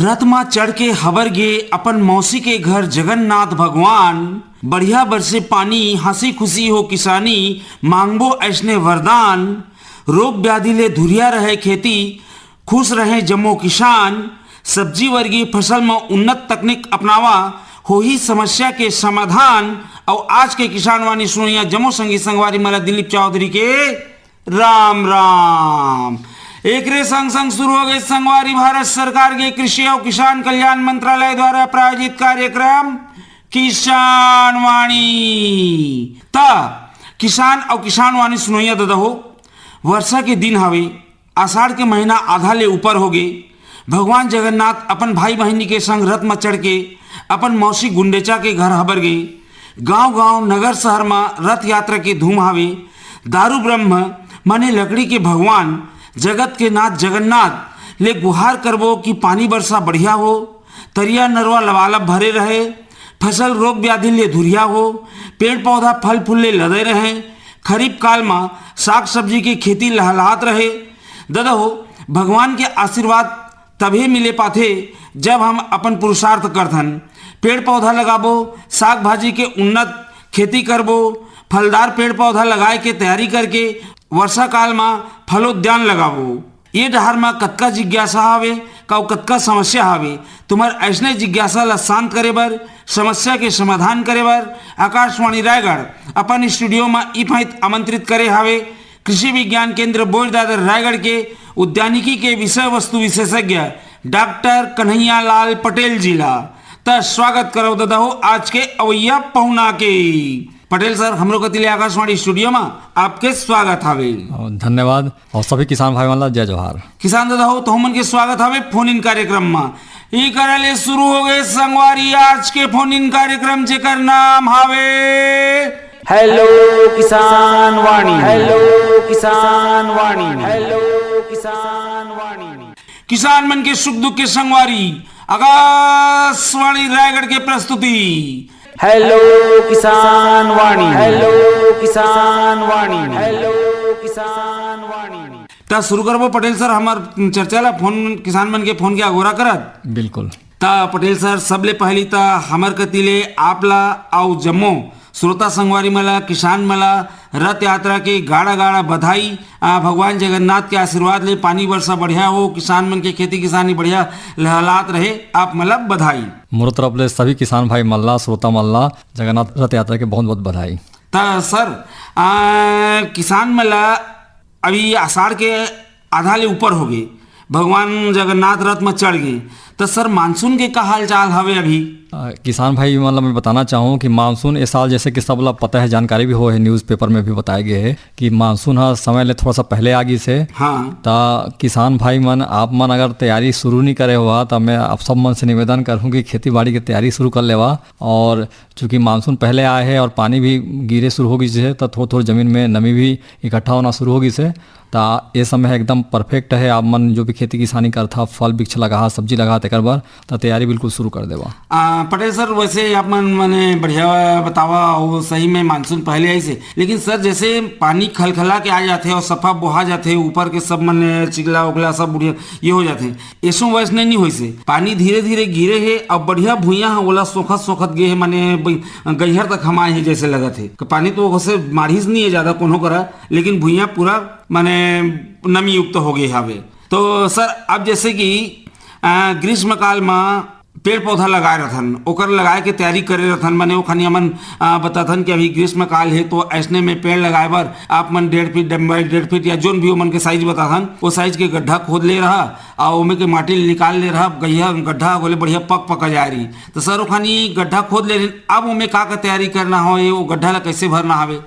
रथ मा चढ़ के हबर गे अपन मौसी के घर जगन्नाथ भगवान। बढ़िया बरसे पानी, हंसी खुशी हो किसानी, मांगबो ऐसने वरदान। रोग व्याधि ले धुरिया रहे खेती, खुश रहे जम्मो किसान। सब्जी वर्गीय फसल में उन्नत तकनीक अपनावा, हो ही समस्या के समाधान। और आज के किसान वाणी सुनिया जम्मो संगी संगवारी मला दिलीप चौधरी के राम राम। एक रे संग संग शुरू हो गए संगवारी भारत सरकार के कृषि और किसान कल्याण मंत्रालय द्वारा प्रायोजित कार्यक्रम किसान वाणी। ता किसान और किसान वाणी सुनोइया दादा हो, वर्षा के दिन हवे, आषाढ़ के महीना आधा ले ऊपर हो गए। भगवान जगन्नाथ अपन भाई बहनी के संग रथ में चढ़ के अपन मौसी गुंडेचा के घर हबर गए। गांव गांव नगर शहर में रथ यात्रा की धूम हवे। दारू ब्रह्म माने लकड़ी के भगवान जगत के नाथ जगन्नाथ ले गुहार करबो कि पानी वर्षा बढ़िया हो, तरिया नरवा लबालब भरे रहे, फसल रोग व्याधि ले धुरिया हो, पेड़ पौधा फल फूल ले लदे रहे, खरीफ काल में साग सब्जी की खेती लहलहात रहे। दादा हो, भगवान के आशीर्वाद तभी मिले पाथे जब हम अपन पुरुषार्थ करथन। पेड़ पौधा लगाबो, साग भाजी के उन्नत खेती करबो, फलदार पेड़ पौधा लगाए के तैयारी करके वर्षा काल में फलोद्यान लगाबो। ये डहर में कतका जिज्ञासा हवे, कतका समस्या हवे। तुम्हार ऐसने जिज्ञासा ला शांत करे बर, समस्या के समाधान करे बर आकाशवाणी रायगढ़ अपन स्टूडियो में इफाइत आमंत्रित करे हवे कृषि विज्ञान केंद्र बोरदादर रायगढ़ के उद्यानिकी के विषय वस्तु विशेषज्ञ डॉक्टर कन्हैया लाल पटेल जी ला। तो स्वागत करो दादा हो आज के अवैया पहुना के। पटेल सर, हम लोग कतिले आकाशवाणी स्टूडियो में आपके स्वागत हवे। धन्यवाद। और सभी किसान भाई वाला जय जोहार। किसान दादा हो, तो हमन के स्वागत हवे फोन इन कार्यक्रम में। ई करले शुरू हो गए संगवारी आज के फोन इन कार्यक्रम जेकर नाम हवे हेलो किसान वाणी। हेलो किसान वाणी। हेलो किसान वाणी। किसान मन के सुख दुख के संगवारी आकाशवाणी रायगढ़ के प्रस्तुति हेलो किसान वाणी। हेलो किसान वाणी। हेलो किसान वाणी। ता शुरू करबो पटेल सर हमार चर्चा ला फोन किसान मन के फोन के अगोरा करत। बिल्कुल। ता पटेल सर सबले पहली ता हमर कतिले आपला आउ जम्मो श्रोता संगवारी मला किसान मला रथ यात्रा के गाड़ा गाड़ा बधाई। भगवान जगन्नाथ के आशीर्वाद ले पानी वर्षा बढ़िया हो, किसान मन के खेती किसानी बढ़िया लहलात रहे, आप मतलब बधाई। मोर तरफ ले सभी किसान भाई मल्ला श्रोता मल्ला जगन्नाथ रथ यात्रा के बहुत बहुत बधाई। ता सर किसान मला अभी आषाढ़ के आधा ले ऊपर हो गए, भगवान जगन्नाथ रथ में चढ़ गए। तो सर मानसून के का हाल चाल हवे अभी? किसान भाई मतलब मैं बताना चाहूँ कि मानसून इस साल जैसे कि सब लोग पता है, जानकारी भी हो है, न्यूज़पेपर में भी बताया गया है कि मानसून है समय ले थोड़ा सा पहले आ गई से। हाँ। तो किसान भाई मन आप मन अगर तैयारी शुरू नहीं करे हुआ तो मैं आप सब मन से निवेदन करूँ कि खेती बाड़ी की तैयारी शुरू कर लेवा। और चूँकि मानसून पहले आए है और पानी भी गिरे शुरू हो गई से, तो थोड़ी थोड़ी ज़मीन में नमी भी इकट्ठा होना शुरू हो गई से। तो ये समय एकदम परफेक्ट है, आप मन जो भी खेती किसानी करता, फल वृक्ष लगा, सब्जी लगा, तेकर बार तो तैयारी बिल्कुल शुरू कर देवा। पटेल सर वैसे आप मन मैंने बढ़िया बतावा, वो सही में मानसून पहले आई से, लेकिन सर जैसे पानी खलखला के आ जाते और सफा बहा जाते, ऊपर के सब मन चिगला उगला सब बढ़िया ये हो जाते, ऐसो वैसने नहीं हो से। पानी धीरे धीरे गिरे है, अब बढ़िया भूया है ओला सोखत सोखत गे है, माने गैहर तक हमाए है जैसे लगा थे। पानी तो वैसे मारिश नहीं है ज्यादा कोनो करा, लेकिन भूया पूरा माने नमी युक्त हो गए हवे। तो सर अब जैसे कि ग्रीष्म काल में पेड़ पौधा लगाए रहथन, ओकर लगाए के तैयारी करे रहथन, माने वो खानी हमन बताथन कि अभी ग्रीष्म काल है तो ऐसने में पेड़ लगाए बर आप मन 1.5 फीट 1.5 फीट या जोन भी मन के साइज बताथन, वो साइज के गड्ढा खोद ले रहा और उमें के माटी निकाल ले रहा, गैया गड्ढा बोले बढ़िया पक जा रही। तो सर वो खानी गड्ढा खोद ले रही, अब उमें का तैयारी करना हो, वो गड्ढा ला कैसे भरना हवे?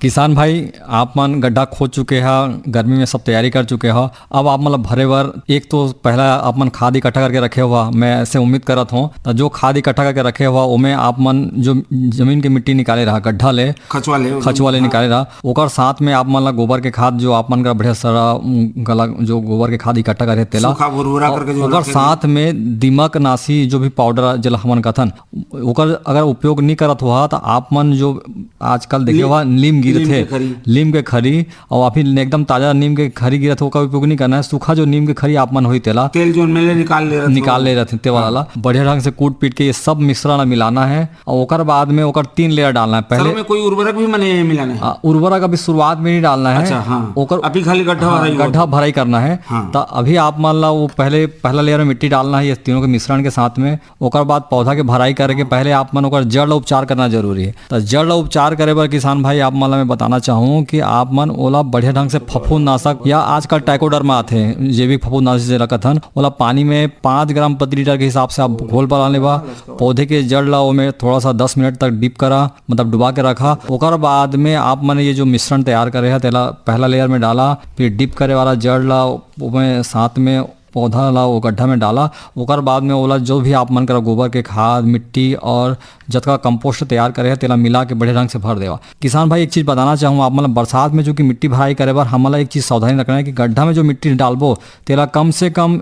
किसान भाई आप मन गड्ढा खोद चुके हैं, गर्मी में सब तैयारी कर चुके हैं। अब आप मतलब भरे बार एक तो पहला आप मन खाद इकट्ठा करके रखे हुआ, मैं ऐसे उम्मीद करत हूँ तो जो खाद इकट्ठा करके रखे हुआ उमें आप मन जो जमीन की मिट्टी निकाले रहा, गड्ढा ले खचवा ले निकाले रहा, ओकर साथ में आप मन ला गोबर के खाद जो आप मन का बढ़िया सारा गला जो गोबर के खाद इकट्ठा करे तेला, ओकर साथ में दीमक नाशी जो भी पाउडर जल हमन कथन ओकर अगर उपयोग नहीं करत हुआ तो आप मन जो आजकल देखे हुआ नीम गिरे थे, के खरी। नीम के खरी, और अभी एकदम ताजा नीम के खरी गिरे थे, ओका उपयोग नहीं करना है। सूखा जो नीम के खरी आप मन हुई तेला तेल जो मेले निकाल ले रहते ते वाला बढ़िया ढंग से कूट पीट के ये सब मिश्रण मिलाना है, और ओकर बाद में ओकर 3 लेयर डालना है। पहले में कोई उर्वरक भी मने मिलाना है? उर्वरक अभी शुरुआत में नहीं डालना है। अच्छा, हाँ। ओकर अभी खाली गड्ढा भराई करना है। हाँ। तो अभी आप मान ला वो पहला लेयर में मिट्टी डालना है ये तीनों के मिश्रण के साथ में। ओकर बाद पौधा के भराई करके पहले आप मन ओकर जड़ उपचार करना जरूरी है। तो जड़ उपचार करे बर किसान भाई आप मान ला मैं बताना चाहूँ कि आप मन ओला बढ़िया ढंग से फफूंदनाशक या आजकल टाइकोडर्मा आते हैं जैविक फफूंदनाशक से कथन, ओला पानी में 5 ग्राम प्रति लीटर के हिसाब से आप घोल बनाने बा। पौधे के जड़ ला में थोड़ा सा 10 मिनट तक डीप करा, मतलब डुबा के रखा। ओकर बाद में आप मैंने ये जो मिश्रण तैयार करे है तेला पहला लेयर में डाला, फिर डीप करे वाला जड़ ला में साथ में पौधा ला वो गड्ढा में डाला। ओकर बाद में ओला जो भी आप मन करा गोबर के खाद मिट्टी और जतका कंपोस्ट तैयार करे है तेला मिला के बढ़िया ढंग से भर देवा। किसान भाई एक चीज़ बताना चाहूँ, आप मतलब बरसात में जो कि मिट्टी भराई करे बार हमारा एक चीज़ सावधानी रखना है कि गड्ढा में जो मिट्टी डालबो तेला कम से कम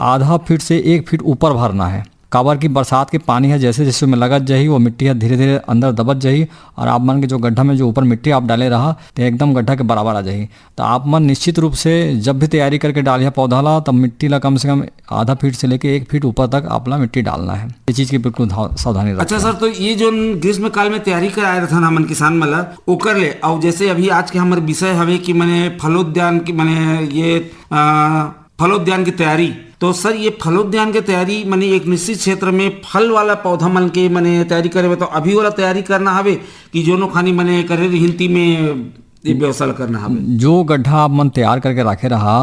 आधा फीट से 1 फीट ऊपर भरना है। काबर की बरसात के पानी है जैसे जैसे में लगत जाही वो मिट्टी है धीरे धीरे अंदर दबत जाही, और आप मन के जो गड्ढा में जो ऊपर मिट्टी आप डाले रहा तो एकदम गड्ढा के बराबर आ जाही। तो आप मन निश्चित रूप से जब भी तैयारी करके डालिए पौधा ला तब मिट्टी ला कम से कम आधा फीट से लेके 1 फीट ऊपर तक आपला मिट्टी डालना है। ये चीज़ की बिल्कुल सावधानी रखना। अच्छा सर, तो ये जो ग्रीष्म काल में तैयारी कराए रहता हमन किसान मला ओकर ले, और जैसे अभी आज के हमारे विषय हवे कि मैंने फलोद्यान की मैंने ये फलोद्यान की तैयारी, तो सर ये फलोद्यान की तैयारी मैंने एक निश्चित क्षेत्र में फल वाला पौधा मन के मैंने तैयारी करे तो अभी वाला तैयारी करना हवे कि जोनो खानी मैंने करे हिंती में ये व्यवसाय करना हवे? जो गड्ढा आप मन तैयार करके रखे रहा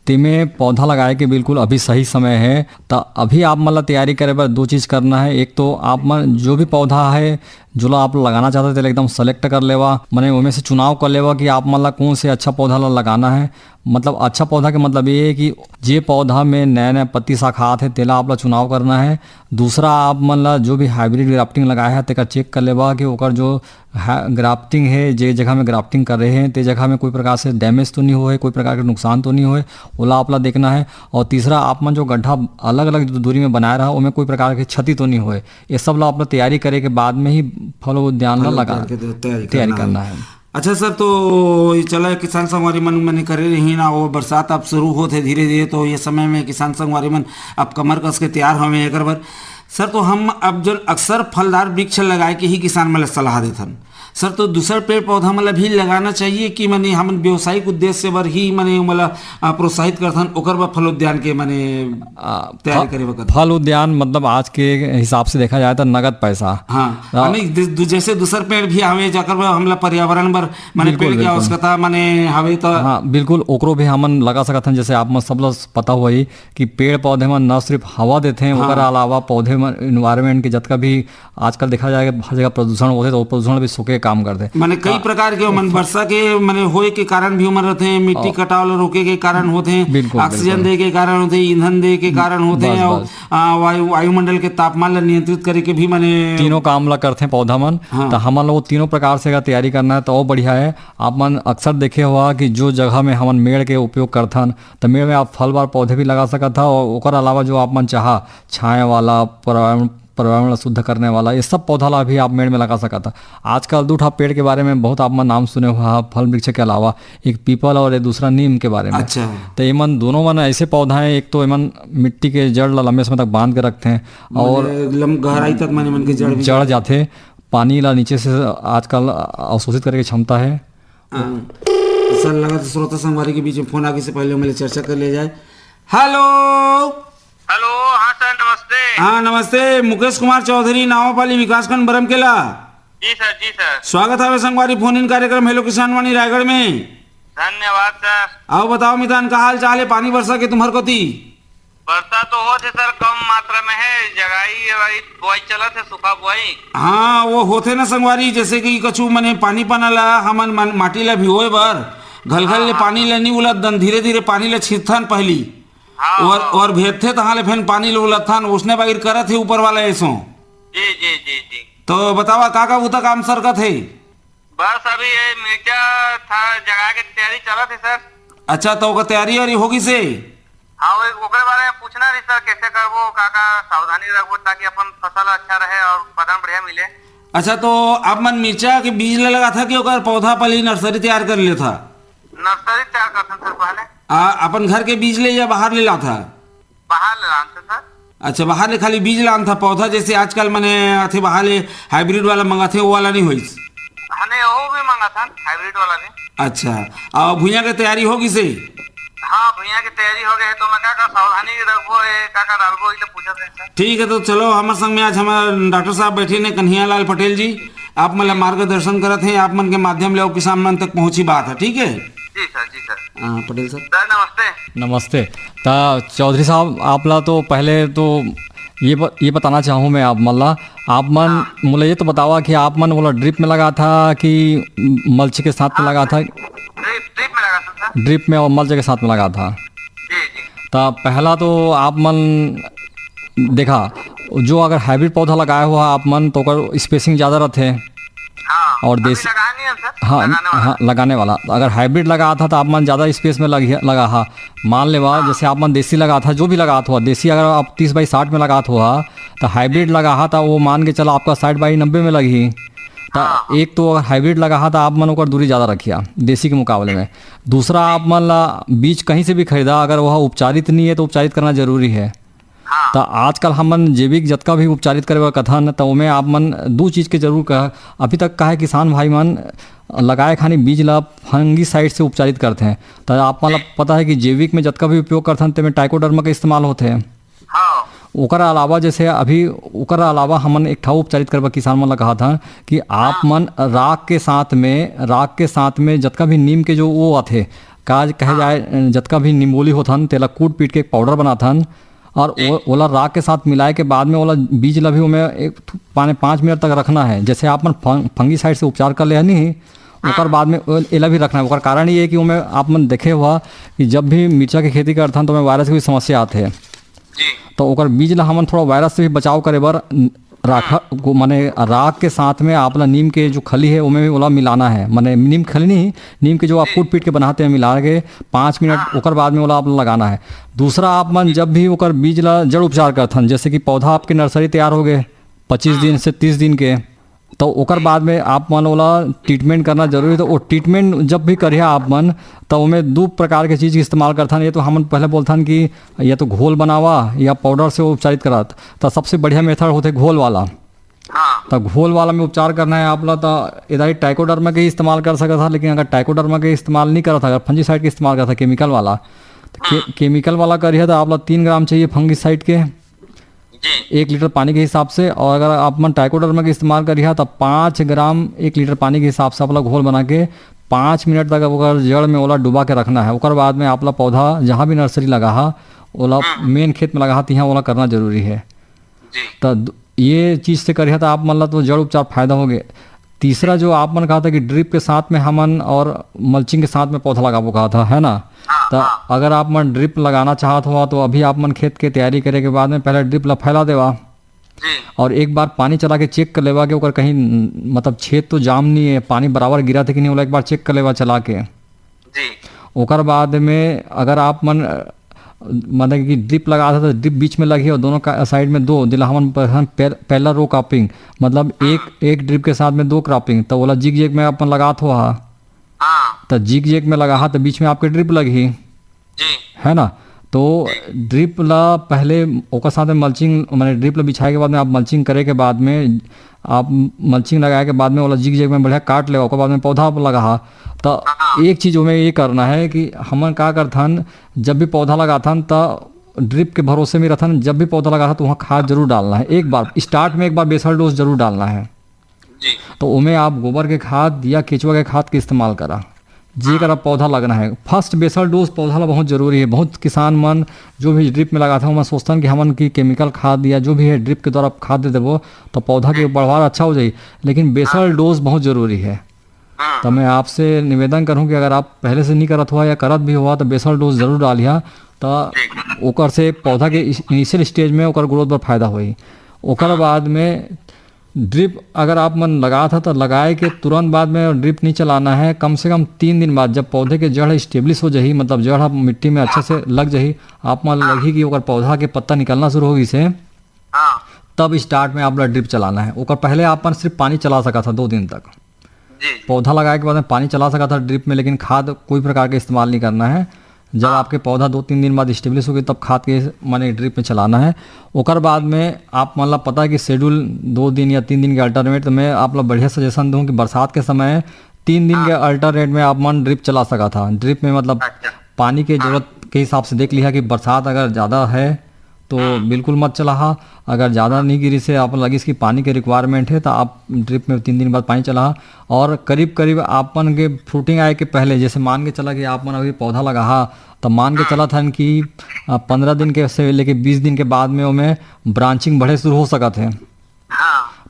तिमे पौधा लगाए के बिल्कुल अभी सही समय है। तो अभी आप मतलब तैयारी करे पर 2 चीज़ करना है। एक तो आप मन जो भी पौधा है जो आप लगाना चाहते थे एकदम सेलेक्ट कर लेवा, मैंने उनमें से चुनाव कर लेवा कि आप मतलब कौन से अच्छा पौधा लगाना है। मतलब अच्छा पौधा के मतलब ये है कि जे पौधा में नए नए पत्ती शाखात है तेला आप चुनाव करना है। दूसरा आप मतलब जो भी हाइब्रिड ग्राफ्टिंग लगाया है तेका चेक कर लेवा कि ओकर जो ग्राफ्टिंग है जे जगह में ग्राफ्टिंग कर रहे हैं ते जगह में कोई प्रकार से डैमेज तो नहीं होए, कोई प्रकार के नुकसान तो नहीं होए, ओला आपला देखना है। और तीसरा आप मन जो गड्ढा अलग अलग दूरी में बनाया रहा उनमें कोई प्रकार की क्षति तो नहीं होए। ये सब ला अपना तैयारी करे के बाद में ही फलो उद्यान लगा तैयारी करना है। अच्छा सर, तो ये चला किसान संगवारी मन मैंने करे रही ना, वो बरसात अब शुरू होते धीरे धीरे, तो ये समय में किसान संगवारी मन अब कमर कस के तैयार हमें एक बार सर। तो हम अब जो अक्सर फलदार वृक्ष लगाए के ही किसान मतलब सलाह देथन सर, तो दूसरा पेड़ पौधा मतलब भी लगाना चाहिए कि मैंने हम व्यावसायिक उद्देश्य पर ही मैंने मतलब प्रोत्साहित करथन ओकर बाद फलोद्यान के मैंने तैयारी करे वक्त? फल उद्यान मतलब आज के हिसाब से देखा जाए तो नगद पैसा। हाँ, जैसे दूसर पेड़ भी हमें जाकर हमला पर्यावरण पर मैंने पेड़ की आवश्यकता मैंने हवे तो हाँ बिल्कुल ओकरो भी हमन लगा सकत हन। जैसे आप मन सब लोग पता हुआ ही कि पेड़ पौधे में न सिर्फ हवा देते हैं ओकर अलावा पौधे में इन्वायरमेंट के जतका भी आजकल देखा जाएगा हर जगह प्रदूषण होते तो प्रदूषण भी सुखे काम करते माने कई प्रकार के मन वर्षा के माने होए के कारण भी उमर रहते हैं, मिट्टी कटाव रोके के कारण होते हैं, ऑक्सीजन दे के कारण होते हैं, ईंधन दे के कारण होते हैं, और वायुमंडल के तापमान ला नियंत्रित करे के भी माने तीनों काम ला करते हैं पौधा मन। तो हम लोग तीनों प्रकार से अगर तैयारी करना है तो और बढ़िया है। आप मन अक्सर देखे हुआ कि जो जगह में हमन मेड़ के उपयोग करथन तो मेड़ में आप फल वार पौधे भी लगा सकत था, और ओकर अलावा जो आप मन चाह छाया वाला पर्यावरण शुद्ध करने वाला ये सब पौधा ला भी आप मेड़ में लगा सकता था। आजकल 2 पेड़ के बारे में बहुत आप मन नाम सुने हुआ फल वृक्ष के अलावा, एक पीपल और एक दूसरा नीम के बारे में। अच्छा। तो एमन दोनों मन ऐसे पौधा है, एक तो एमन मिट्टी के जड़ ला लंबे समय तक बांध के रखते हैं और गहराई तक मन के जड़ जाते, पानी ला नीचे से आजकल अवशोषित करने की क्षमता है। सर लगा श्रोता संगवारी के बीच में फोन आगे से पहले मेरे चर्चा कर ले जाए। हेलो हेलो, हाँ सर नमस्ते। हाँ नमस्ते, मुकेश कुमार चौधरी नावापाली विकासखंड बरमकेला। जी सर, जी सर। स्वागत है संगवारी फोन इन कार्यक्रम हेलो किसान वाणी रायगढ़ में। धन्यवाद सर। आओ बताओ मितान का हाल चाल है पानी वर्षा के तुम्हार कोती? वर्षा तो होते सर कम मात्रा में है, जगाई बुआई चलत है, सूखा बुआई। हाँ वो होते ना संगवारी, जैसे कि कछु मने पानी पनाला हमन माटी ला भिगोए बर घल ले पानी ले नहीं उलत धीरे धीरे पानी ले छिथन पहली और भेजते तहाँ ले फिर पानी ले उलथन उसने बगैर करत है ऊपर वाला ऐसो। जी जी जी जी। तो बतावा का उता काम सरकत है? बस अभी ये मिर्चा था जगा के तैयारी चलत है सर। अच्छा, तो ओकर तैयारी और होगी से? हाँ ओकरे बारे में पूछना रही सर, कैसे करबो का सावधानी रखबो ताकि अपन फसल अच्छा रहे और उत्पादन बढ़िया मिले। अच्छा, तो आप मन मिर्चा के बीज ले लगा था कि ओकर पौधा पहले ही नर्सरी तैयार कर लिया था? नर्सरी तैयार करते सर पहले। अपन घर के बीज ले या बाहर ले ला था? बाहर ले लाते सर। अच्छा, बाहर ले खाली बीज लान था, पौधा जैसे आजकल मने अथे बाहर ले हाइब्रिड वाला मंगाथे वो वाला नहीं होइस? हने वो भी मंगा था हाइब्रिड वाला भी। अच्छा, और भुइयां के तैयारी होगी से? हाँ, भैया की तैयारी हो गई तो मैं क्या सावधानी रखबो है, का डालबो इले पूछत है सर। ठीक है, तो चलो हमारे संग में आज हमारे डॉक्टर साहब बैठे ने कन्हैया लाल पटेल जी, आप मतलब मार्गदर्शन करत हैं, आप मन के माध्यम ले किसान मन तक पहुंची बात है। ठीक है जी सर, जी सर। हाँ पटेल सर। सर नमस्ते। नमस्ते। ता चौधरी साहब आपला तो पहले तो ये बताना चाहूँ मैं आप मल्ला आप मन मुझे ये तो बतावा कि आप मन बोला ड्रिप में लगा था कि मल्च के साथ में लगा था? ड्रिप में लगा था सर। ड्रिप में और मल्च के साथ में लगा था। जी जी। तो पहला तो आप मन देखा जो अगर हाइब्रिड पौधा लगाया हुआ आप मन तो अगर स्पेसिंग ज़्यादा रहते हाँ, और अभी देसी लगाया नहीं है सर। हाँ लगाने वाला। हाँ लगाने वाला। अगर हाइब्रिड लगा था तो आप मन ज़्यादा स्पेस में लगा हा मान लेवा जैसे आप मन देसी लगा था जो भी लगा हुआ देसी अगर आप 30x60 में लगा हुआ तो हाइब्रिड लगा था वो मान के चला आपका 60x90 में लगी। तो एक तो अगर हाइब्रिड लगा था आप मन ओकर दूरी ज़्यादा रखिया देसी के मुकाबले में। दूसरा आप मन ला बीज कहीं से भी खरीदा अगर वह उपचारित नहीं है तो उपचारित करना जरूरी है। तो आजकल हमन जैविक जतका भी उपचारित करे कथन तो उमें आप मन दो चीज़ के जरूर कहा अभी तक का है किसान भाई मन लगाए खानी बीज ला फंगीसाइड से उपचारित करते हैं। तो आप मन पता है कि जैविक में जतका भी उपयोग करते हैं तेमें ट्राइकोडर्मा का इस्तेमाल होते हैं। हाँ। ओकर अलावा जैसे अभी ओकर अलावा हमन एक ठाव उपचारित करवा किसान मन ला कहा था कि आप मन राख के साथ में जतका भी नीम के जो वो आते काज कहे जाए जतका भी निम्बोली होथन तेला कूट पीट के एक पाउडर बनाथन और ओला राख के साथ मिलाए के बाद में ओला बीज ला भी उमें एक 5 मिनट तक रखना है। जैसे आप मन फंगीसाइड से उपचार कर ले नहीं ओकर बाद में एला भी रखना है। ओकर कारण ये है कि उमें आप मन देखे हुआ कि जब भी मिर्चा की खेती करथन तो उमें वायरस की भी समस्या आते हैं। तो ओकर बीज ला हमन थोड़ा वायरस से भी बचाव करे बर माने राख के साथ में आप ला नीम के जो खली है उमें भी ओला मिलाना है। माने नीम खली नहीं नीम के जो आप कूट पीट के बनाते हैं मिला के 5 मिनट ओकर बाद में ओला आप लगाना है। दूसरा आप मन जब भी ओकर बीज ला जड़ उपचार करथन जैसे कि पौधा आपके नर्सरी तैयार हो गए 25 दिन से 30 दिन के तो ओकर बाद में आप मन ओला ट्रीटमेंट करना जरूरी है। तो वो ट्रीटमेंट जब भी करिए आप मन तो उमें 2 प्रकार के चीज़ इस्तेमाल करथन। ये तो हमन पहले बोलथन कि या तो घोल बनावा या पाउडर से उपचारित करत तो सबसे बढ़िया मेथड होते घोल वाला। तो घोल वाला में उपचार करना है आप ला तो इधर ट्राइकोडर्मा के इस्तेमाल कर सकता था। लेकिन अगर ट्राइकोडर्मा के इस्तेमाल नहीं करा था अगर फंजीसाइड के इस्तेमाल करा था केमिकल वाला तो केमिकल वाला करिए तो आप ला 3 ग्राम चाहिए फंगीसाइड के 1 लीटर पानी के हिसाब से। और अगर आप मन ट्राइकोडर्मा का इस्तेमाल करिए तो 5 ग्राम 1 लीटर पानी के हिसाब से आप लोग घोल बना के 5 मिनट तक ओकर जड़ में ओला डुबा के रखना है। ओकर बाद में आप ला पौधा जहाँ भी नर्सरी लगा ओला मेन खेत में लगा यहाँ ओला करना जरूरी है। तो ये चीज़ से करिए तो आप मन ला तो जड़ उपचार फायदा हो गए। तीसरा जो आप मन कहा था कि ड्रिप के साथ में हमन और मल्चिंग के साथ में पौधा लगाबो कहा था है ना। तो अगर आप मन ड्रिप लगाना चाहत हो तो अभी आप मन खेत के तैयारी करे के बाद में पहले ड्रिप ला फैला देवा और एक बार पानी चला के चेक कर लेवा कि ओकर कहीं मतलब छेद तो जाम नहीं है पानी बराबर गिरा थे कि नहीं ओला एक बार चेक कर लेवा चला के। ओकर बाद में अगर आप मन मतलब कि ड्रिप लगा था तो ड्रिप बीच में लगी और दोनों का साइड में 2 दिला हम पहला रो क्रॉपिंग मतलब एक ड्रिप के साथ में 2 क्रॉपिंग तो बोला जिग जेग में अपन लगा तो तो जिग जेग में लगा तो बीच में आपके ड्रिप लगी है ना। तो ड्रिप ला पहले ओकर साथ में मल्चिंग मैंने ड्रिप ला बिछाए के बाद में आप मल्चिंग करे के बाद में आप मल्चिंग लगाए के बाद में वाला जिग जेग में बढ़िया काट ले ओकर बाद में पौधा लगा। तो एक चीज़ में ये करना है कि हमन का करथन जब भी पौधा लगाथन तो ड्रिप के भरोसे में रहथन जब भी पौधा लगा तो वहाँ खाद जरूर डालना है। एक बार स्टार्ट में एक बार बेसल डोज जरूर डालना है। तो उमें आप गोबर के खाद या केचुआ के खाद के इस्तेमाल करा जी करा पौधा लगना है। फर्स्ट बेसल डोज पौधा ला बहुत जरूरी है। बहुत किसान मन जो भी ड्रिप में लगा था मैं सोचता कि हमन की केमिकल खाद या जो भी है ड्रिप के द्वारा खाद दे देवो तो पौधा के बढ़वार अच्छा हो जाए। लेकिन बेसल डोज बहुत जरूरी है। तो मैं आपसे निवेदन करूं कि अगर आप पहले से नहीं करत हुआ या करत भी हुआ तो बेसल डोज जरूर डालिया तो ओकर से पौधा के इनिशियल स्टेज में ओकर ग्रोथ पर फायदा होई। ओकर बाद में ड्रिप अगर आप मन लगा था तो लगाए के तुरंत बाद में ड्रिप नहीं चलाना है। कम से कम 3 दिन बाद जब पौधे के जड़ स्टेब्लिश हो जाही मतलब जड़ मिट्टी में अच्छे से लग जाही आप मन लगी कि ओकर पौधा के पत्ता निकलना शुरू होगी से तब स्टार्ट में आप ड्रिप चलाना है। ओकर पहले आपन सिर्फ पानी चला सका था 2 दिन तक। जी पौधा लगाए के बाद में पानी चला सका था ड्रिप में, लेकिन खाद कोई प्रकार के इस्तेमाल नहीं करना है। जब आपके पौधा 2-3 दिन बाद स्टेब्लिश हो गई तब खाद के माने ड्रिप में चलाना है। ओकर बाद में आप मतलब पता है कि शेड्यूल 2 दिन या 3 दिन के अल्टरनेट, तो मैं आप लोग बढ़िया सजेशन दूँ कि बरसात के समय 3 दिन के अल्टरनेट में आप मन ड्रिप चला सका था। ड्रिप में मतलब पानी की जरूरत के हिसाब से देख लिया कि बरसात अगर ज़्यादा है तो बिल्कुल मत चला, अगर ज़्यादा नहीं गिरी से आप लगी इसकी पानी के रिक्वायरमेंट है तो आप ड्रिप में 3 दिन बाद पानी चला। और करीब करीब आपन के फ्रूटिंग आए के पहले, जैसे मान के चला कि आपन अभी पौधा लगा तो मान के चला था कि 15 दिन के से लेके 20 दिन के बाद में उनमें ब्रांचिंग बढ़े शुरू हो सका थे।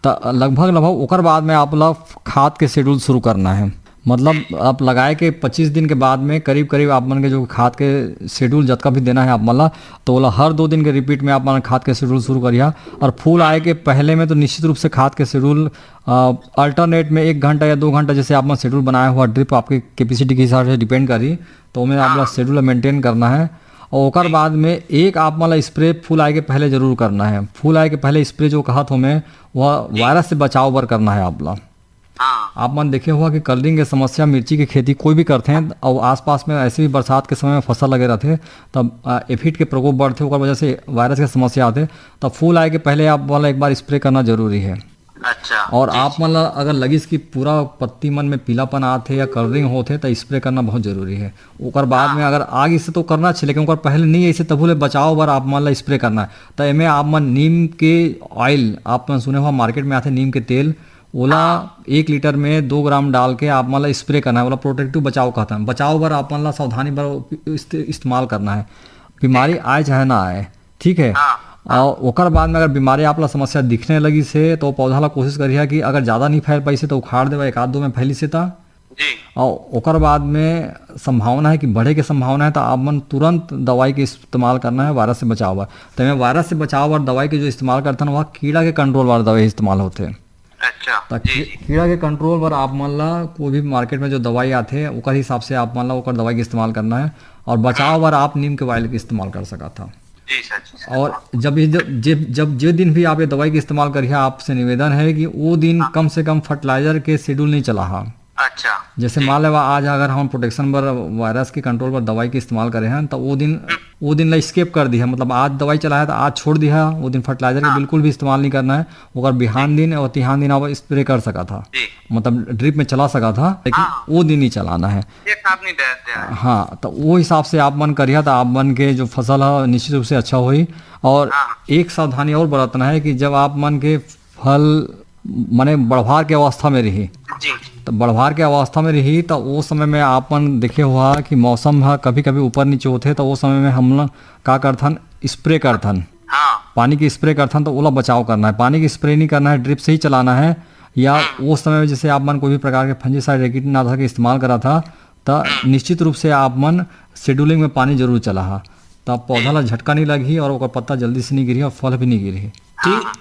तो लगभग ओकर बाद में आप लोग खाद के शेड्यूल शुरू करना है। मतलब आप लगाए के 25 दिन के बाद में करीब करीब आप मन के जो खाद के शेड्यूल जतका भी देना है आप मला, तो बोला हर 2 दिन के रिपीट में आप मन खाद के शेड्यूल शुरू करिए। और फूल आए के पहले में तो निश्चित रूप से खाद के शेड्यूल अल्टरनेट में 1 घंटा या 2 घंटा जैसे आप मन शेड्यूल बनाया हुआ ड्रिप आपकी कैपेसिटी के हिसाब से डिपेंड करी, तो उन्हें आप शेड्यूल मेंटेन करना है। और ओकर बाद में एक आप मतलब स्प्रे फूल आए के पहले जरूर करना है। फूल आए के पहले स्प्रे जो कहा था मैं, वह वायरस से बचाव बर करना है आप लोग। आप मन देखे हुआ कि कलरिंग की समस्या मिर्ची की खेती कोई भी करते हैं और आसपास में ऐसे भी बरसात के समय में फसल लगे रहते हैं तब एफिड के प्रकोप बढ़ते ओकर वजह से वायरस की समस्या आते, तब फूल आए के पहले आप वाला एक बार स्प्रे करना जरूरी है। अच्छा। और आप मतलब अगर लगिस की पूरा पत्ती मन में पीलापन आते या कलरिंग होते तो स्प्रे करना बहुत जरूरी है। ओकर बाद में अगर आग इससे तो करना चाहिए, लेकिन ओकर पहले नहीं ऐसे तबुले बचाव बार आप मतलब स्प्रे करना है। तो एमें आप मन नीम के ऑयल, आप मन सुने हुआ मार्केट में आते नीम के तेल, ओला 1 लीटर में 2 ग्राम डाल के आप मतलब स्प्रे करना है। बोला प्रोटेक्टिव बचाव कहता है। बचाव बार आप मतलब सावधानी बार इस्तेमाल करना है, बीमारी आए चाहे ना आए, ठीक है। और ओकर बाद में अगर बीमारी आप ला समस्या दिखने लगी से तो पौधा ला कोशिश करिए कि अगर ज़्यादा नहीं फैल पाई से तो उखाड़ देवा, 1-2 में फैली से था। और ओकर बाद में संभावना है कि बढ़े के संभावना है तो आप मन तुरंत दवाई के इस्तेमाल करना है वायरस से बचाव बार। तो मैं वायरस से बचाव और दवाई के जो इस्तेमाल करता हूँ वह कीड़ा के कंट्रोल वाला दवाई इस्तेमाल होते हैं। अच्छा। कीड़ा के कंट्रोल पर आप मान ला कोई भी मार्केट में जो दवाई आते हैं ओकर हिसाब से आप मान ला ओकर दवाई के इस्तेमाल करना है। और बचाव पर आप नीम के ऑयल के इस्तेमाल कर सका था। जी सर। और जब जो दिन भी आप ये दवाई के इस्तेमाल करिए, आपसे निवेदन है कि वो दिन कम से कम फर्टिलाइजर के शेड्यूल नहीं चला है। अच्छा। जैसे मान लेवा आज अगर हम प्रोटेक्शन पर वायरस के कंट्रोल पर दवाई के इस्तेमाल करे हैं तो वो दिन ला स्केप कर दिया, मतलब आज दवाई चलाया तो आज छोड़ दिया, वो दिन फर्टिलाइजर के बिल्कुल भी इस्तेमाल नहीं करना है। और बिहान दिन और तिहान दिन आप स्प्रे कर सका था, मतलब ड्रिप में चला सका था, लेकिन वो दिन ही चलाना है। हाँ, तो वो हिसाब से आप मन करिए तो आप मन के जो फसल है निश्चित रूप से अच्छा हुई। और एक सावधानी और बरतना है कि जब आप मन के फल माने बढ़वार के अवस्था में रही, तो बढ़वार के अवस्था में रही तो वो समय में आपन देखे हुआ कि मौसम है कभी कभी ऊपर नीचे होते, तो वो समय में हम लोग क्या करथन, स्प्रे करथन, पानी की स्प्रे करथन। तो ओला बचाव करना है, पानी की स्प्रे नहीं करना है, ड्रिप से ही चलाना है। या वो समय में जैसे आप मन कोई भी प्रकार के फंजीसाइड कीटनाशक का इस्तेमाल करा था तो निश्चित रूप से आप मन शेड्यूलिंग में पानी जरूर चला है, तब पौधा ला झटका नहीं लगी और ओकर पत्ता जल्दी से नहीं गिरी और फल भी नहीं गिरी।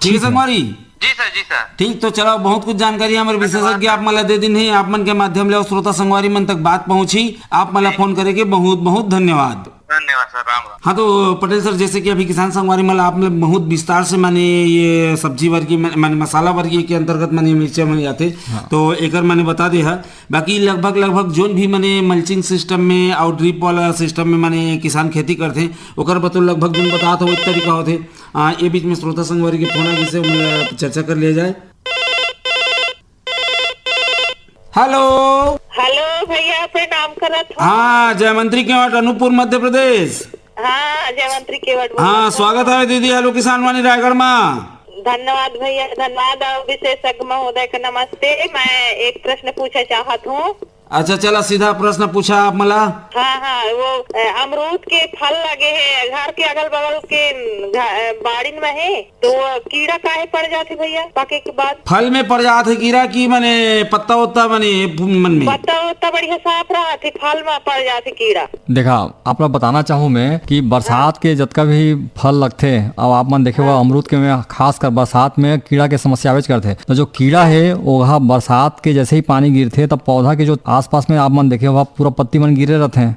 ठीक है संगवारी। जी सर। ठीक, तो चलो बहुत कुछ जानकारी हमारे विशेषज्ञ आप मला दे दिन है, आप मन के माध्यम ले श्रोता संगवारी मन तक बात पहुंची। आप मला फोन करे के बहुत बहुत धन्यवाद। धन्यवाद सर, राम राम। हाँ तो पटेल सर, जैसे कि अभी किसान संगवारी मला आपने बहुत विस्तार से माने ये सब्जी वर्गीय माने मसाला वर्गीय के अंतर्गत माने मिर्चा में आते, तो एकर मैंने बता दे है। बाकी लगभग जोन भी माने मल्चिंग सिस्टम में और ड्रिप वाला सिस्टम में माने किसान खेती करते हैं ओकर बतो लगभग जोन बता था वो इस तरीका होते। ये बीच में श्रोता संगवारी के फोन जिसे चर्चा कर लिया जाए। हेलो भैया, प्रणाम करत हूँ। हाँ, जयमंत्री केवट, अनूपपुर, मध्य प्रदेश। हाँ, जयमंत्री केवट। हाँ, स्वागत है दीदी। हेलो किसान वाणी रायगढ़ में। धन्यवाद भैया, धन्यवाद। और विशेषज्ञ महोदय का नमस्ते। मैं एक प्रश्न पूछना चाहत हूँ। अच्छा, चला सीधा प्रश्न पूछा आप मला। हाँ, वो अमरूद के फल लगे हैं घर के अगल बगल के बाड़ीन में है, तो कीड़ा काहे पड़ जाते भैया पके के बाद? फल में पड़ जाते कीड़ा की माने पत्ता होता माने मन में पत्ता बढ़िया साफ रहा थे, फल में पड़ जाते कीड़ा। देखा, आप लोग बताना चाहूँ मैं कि बरसात के जितना भी फल लगते अब आप मन देखे हुआ अमरूद के में खास कर बरसात में कीड़ा के समस्या आवेज करते, तो जो कीड़ा है वो बरसात के जैसे ही पानी गिरते तब पौधा के जो आसपास में आप मन देखे हुआ पूरा पत्ती मन गिरे रहते हैं।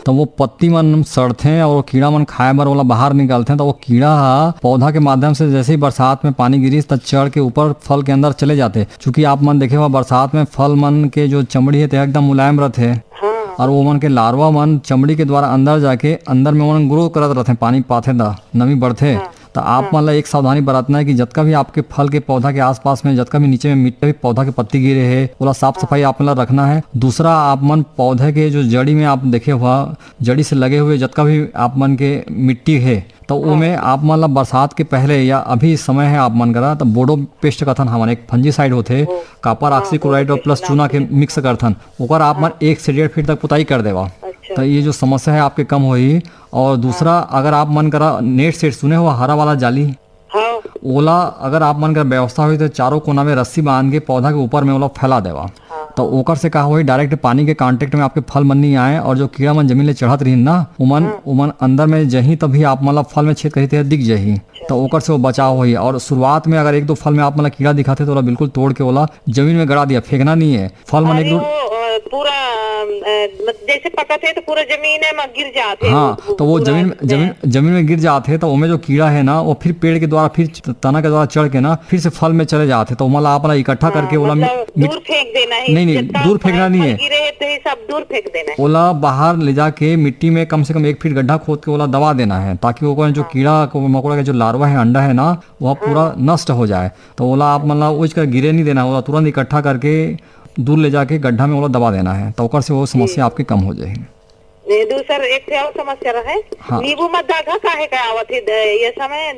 तो वो पत्ती मन सड़ते और वो कीड़ा मन खाए बर वाला बाहर निकलते हैं, तो वो कीड़ा पौधा के माध्यम से जैसे ही बरसात में पानी गिरी तब चढ़ के ऊपर फल के अंदर चले जाते। चूंकि आप मन देखे हुआ बरसात में फल मन के जो चमड़ी है ते एकदम मुलायम रहते हैं, और वो मन के लार्वा मन चमड़ी के द्वारा अंदर जाके अंदर में मन ग्रो करत रहते, पानी पाथे दा नमी बढ़ते। तो आप मतलब एक सावधानी बरतना है कि जतका भी आपके फल के पौधा के आसपास में जतका भी नीचे में मिट्टी भी पौधा के पत्ती गिरे है वो साफ सफाई आप मतलब रखना है। दूसरा आप मन पौधे के जो जड़ी में आप देखे हुआ जड़ी से लगे हुए जतका भी आप मन के मिट्टी है तो उमें आप मतलब बरसात के पहले या अभी समय है आप मन करा तो बोडो पेस्ट कथन हमारे एक फंजीसाइड होते कॉपर ऑक्सीक्लोराइड और प्लस चूना के मिक्स करथन ओकर आप मन 1 से 1.5 फीट तक पुताई कर देवा। तो ये जो समस्या है आपके कम होई। और दूसरा अगर आप मन करा नेट सेट सुने हुआ हरा वाला जाली ओला अगर आप मन कर व्यवस्था हुई तो चारों कोना में रस्सी बांध के पौधा के ऊपर में ओला फैला देवा। तो ओकर से कहा हुई डायरेक्ट पानी के कांटेक्ट में आपके फल मन नहीं आए और जो कीड़ा मन जमीन ले चढ़त रही ना उमन अंदर में जही तभी आप मतलब फल में छेद करी दिख जही तो ओकर से वो बचाव हुई। और शुरुआत में अगर 1-2 फल में आप मतलब कीड़ा दिखाते तो ओला बिल्कुल तोड़ के ओला जमीन में गड़ा दिया, फेंकना नहीं है। फल मन 1-2 पूरा जैसे पकते तो पूरा जमीन में गिर जाते। हाँ तो वो जमीन में गिर जाते तो उनमें जो कीड़ा है ना वो फिर पेड़ के द्वारा फिर तना के द्वारा चढ़ के ना फिर से फल में चले जाते। तो मतलब आप इकट्ठा करके ओला दूर फेंक देना है। नहीं दूर फेंकना नहीं है, तो ये सब दूर फेंक देना है। ओला बाहर ले जाके मिट्टी में कम से कम 1 फीट गड्ढा खोद के ओला दबा देना है ताकि वो जो कीड़ा मकोड़ा का जो लार्वा है अंडा है ना वह पूरा नष्ट हो जाए। तो ओला आप मतलब उज कर गिरे नहीं देना, ओला तुरंत इकट्ठा करके दूर ले जाके गड्ढा में ओला दबा देना है तो ओकर से वो समस्या आपकी कम हो जाएगी। दूसर एक और समस्या रहे नींबू में दागा काहे का आवत है ये समय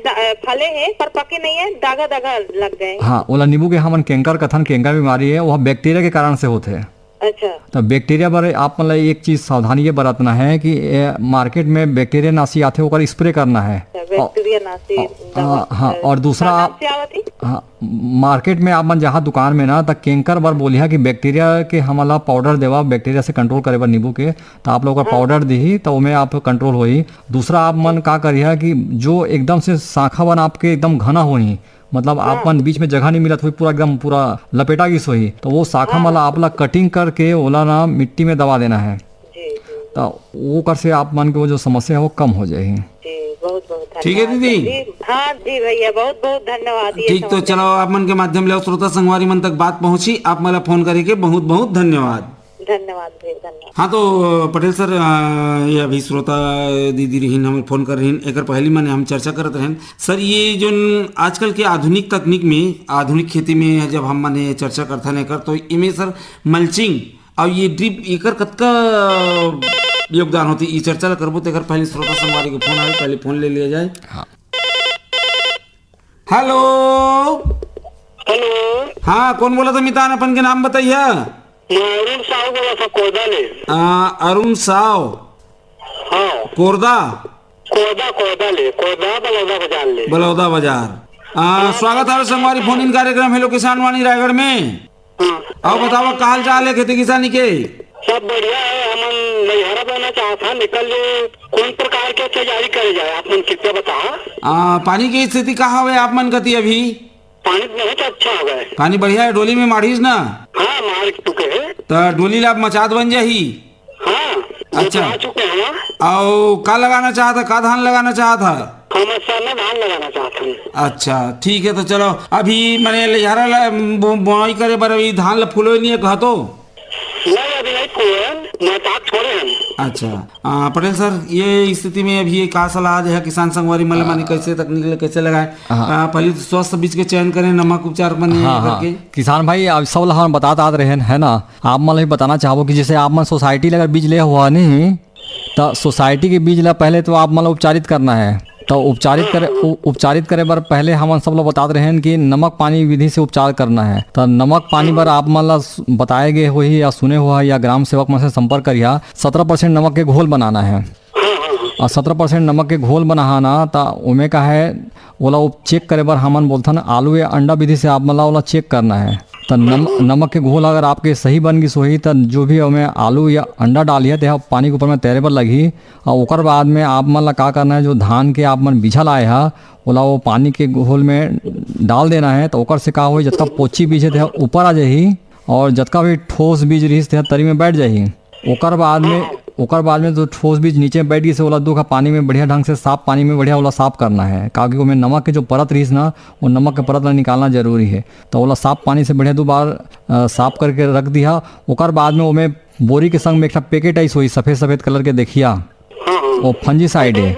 फले है पर पके नहीं है दागा लग गए। हाँ ओला नींबू के हमन कैंकर कथन कैंकर बीमारी है वह बैक्टीरिया के कारण से होते हैं। अच्छा तो बैक्टीरिया पर आप मतलब एक चीज सावधानी ये बरतना है कि मार्केट में बैक्टीरिया नाशी आते होकर स्प्रे करना है। बैक्टीरिया नाशी हाँ और दूसरा हाँ मार्केट में आप मन जहाँ दुकान में ना तक कैंकर बार बोलिया कि बैक्टीरिया के हमला पाउडर देवा बैक्टीरिया से कंट्रोल करे बर नींबू के तो आप लोग का पाउडर दी तो उमें आप कंट्रोल होई। दूसरा आप मन का करिए कि जो एकदम से शाखा बन आपके एकदम घना होई मतलब आप मन बीच में जगह नहीं मिलत हुई पूरा एकदम पूरा लपेटा की सोई तो वो शाखा मला आप ला कटिंग करके ओला ना मिट्टी में दबा देना है तो वो कर से आप मन के वो जो समस्या है वो कम हो जाएगी। बहुत ठीक है दीदी। हाँ जी भैया बहुत धन्यवाद। ठीक तो चलो आप मन के माध्यम ले श्रोता संगवारी मन तक बात पहुंची आप मला फोन करे के बहुत धन्यवाद। धन्यवाद धन्यवाद। हाँ तो पटेल सर ये अभी श्रोता दीदी रहीन हमें फोन कर रही एक पहली मैंने हम चर्चा करते रहें सर ये जो आजकल के आधुनिक तकनीक में आधुनिक खेती में जब हम मैंने चर्चा करते नहीं कर तो इमें सर मल्चिंग और ये ड्रिप एकर कतका योगदान होती ये चर्चा करबो तो पहले श्रोता संगवारी के फोन आए पहले फोन ले लिया जाए। हेलो हाँ कौन बोला था मितान अपन के नाम बताइए। अरुण साव बोला था कोरदा ले। अरुण साव हाँ कोरदा ले कोरदा बलौदा बाजार। स्वागत है संगवारी फोन इन कार्यक्रम हेलो किसान वाणी रायगढ़ में। आओ बताओ का हाल चाल है खेती किसानी के। सब बढ़िया है। हम नैहरा बनना चाहता निकल कौन प्रकार के तैयारी करे जाए आप मन कृपया बता। पानी की स्थिति कहाँ है आप मन कती अभी। पानी बहुत अच्छा हो गए। पानी बढ़िया है डोली में मारिस ना। हाँ मार चुके हैं तो डोली ला मचात बन जाही। हाँ अच्छा चुके हैं। और का लगाना चाहता का धान लगाना चाहता। हम सरना धान लगाना चाहते हैं। अच्छा ठीक है तो चलो अभी मैंने लिहारा बुआई करे बर अभी धान ला फूलो नहीं है कहा तो नहीं अभी नहीं फूले छोड़े हैं। अच्छा पटेल सर ये स्थिति में अभी का सलाह है किसान संगवारी मतलब मानी कैसे तकनीक कैसे लगाए पहले तो स्वस्थ बीज के चयन करें नमक उपचार बने करके। किसान भाई आप सब हम बताते रहे है ना आप मतलब बताना चाहो कि जैसे आप मन सोसाइटी अगर बीज ले हुआ नहीं तो सोसाइटी के बीज ला पहले तो आप मतलब उपचारित करना है। तो उपचारित करे बर पहले हम सब लोग बताते रहे कि नमक पानी विधि से उपचार करना है। तो नमक पानी पर आप मतलब बताए गए हो या सुने हुआ या ग्राम सेवक में से संपर्क करिए 17% नमक के घोल बनाना है और 17% नमक के घोल बनाना तो उमें का है ओला चेक करे बर हमन बोलथन आलू या अंडा विधि से आप मतलब ओला चेक करना है। तो नमक के घोल अगर आपके सही बन गई सोही तो जो भी हमें आलू या अंडा डालिए तो पानी के ऊपर में तैरे पर लगी और ओकर बाद में आप मतलब का करना है जो धान के आप मन बीजा लाए है ओला वो पानी के घोल में डाल देना है। तो ओकर से का हो जतका पोची बीज है ऊपर आ जाही और जतका भी ठोस बीज रही तरी में बैठ जाही। ओकर बाद ओकर बाद में जो ठोस बीज नीचे बैठ गई से ओला दो का पानी में बढ़िया ढंग से साफ पानी में बढ़िया ओला साफ करना है, काकि ओमें नमक के जो परत रहीस ना वो नमक के परत ला निकालना जरूरी है। तो ओला साफ पानी से बढ़िया 2 बार साफ करके रख दिया। ओकर बाद में ओमें बोरी के संग में एक पैकेट आई सोई सफेद सफेद कलर के देखिया, वो फंजीसाइड है।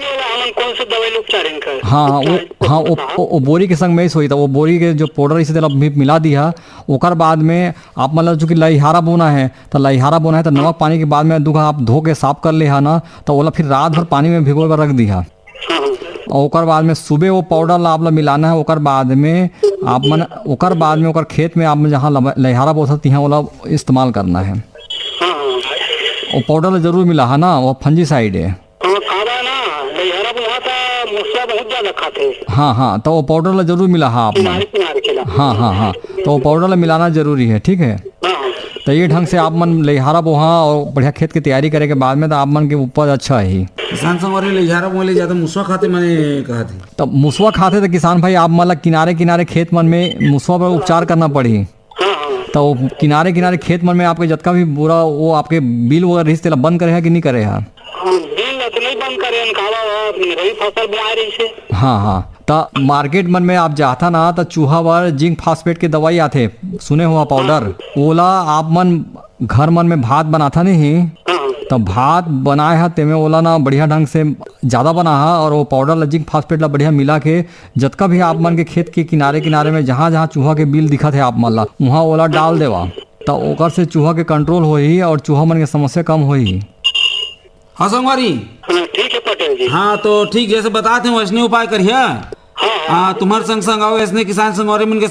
कौन सा दवाई उपचार इनका? हाँ वो बोरी के संग में ही सोई था। वो बोरी के जो पाउडर इसे भी मिला दिया। ओकर बाद में आप मतलब चूंकि लइहारा बोना है तो नमक पानी के बाद में दूगा आप धो के साफ कर ले ना, तो ओला फिर रात भर पानी में भिगो कर रख दिया। और ओकर बाद में सुबह वो पाउडर ला आप मिलाना है। ओकर बाद में ओकर खेत में आप जहाँ लइहारा बोता तिहाँ ओला इस्तेमाल करना है। वो पाउडर जरूर मिला है ना, वो फंजीसाइड है। बहुत ज्यादा खाते। हाँ तो वो पाउडर ला जरूर मिला है आपने। हाँ तो वो पाउडर ला मिलाना जरूरी है, ठीक है। तो ये ढंग से आप मन लइहारा बोहा और बढ़िया खेत की तैयारी करे के बाद में तो आप मन के उपज अच्छा है। किसान संगवारी लइहारा बोले ज्यादा मुसवा खाते मैंने कहा थी। तो मुसवा खाते तो किसान भाई आप मतलब किनारे खेत मन में मुसवा पर उपचार करना पड़ी। तो किनारे खेत मन में आपके जतका भी बुरा वो आपके बिल वगैरह रिश्ते ला बंद करे है कि नहीं करे है? हाँ तो मार्केट मन में आप जाता ना तो चूहा वर जिंक फास्फेट के दवाई आते सुने हुआ पाउडर, ओला आप मन घर मन में भात बनाता नहीं तो भात बनाए है तेमें ओला ना बढ़िया ढंग से ज्यादा बना है और वो पाउडर ला जिंक फास्फेट ला बढ़िया मिला के जतका भी आप मन के खेत के किनारे में जहाँ चूहा के बिल दिखत है आप मन ला वहाँ ओला डाल देवा, तो ओकर से चूहा के कंट्रोल होई और चूहा मन के समस्या कम होई। हाँ संगवारी, ठीक है पटेल जी। हाँ तो ठीक जैसे बताते हैं वैसने उपाय करिए। हाँ तुम्हारे संग आओ ऐसने किसान संगवारी मन के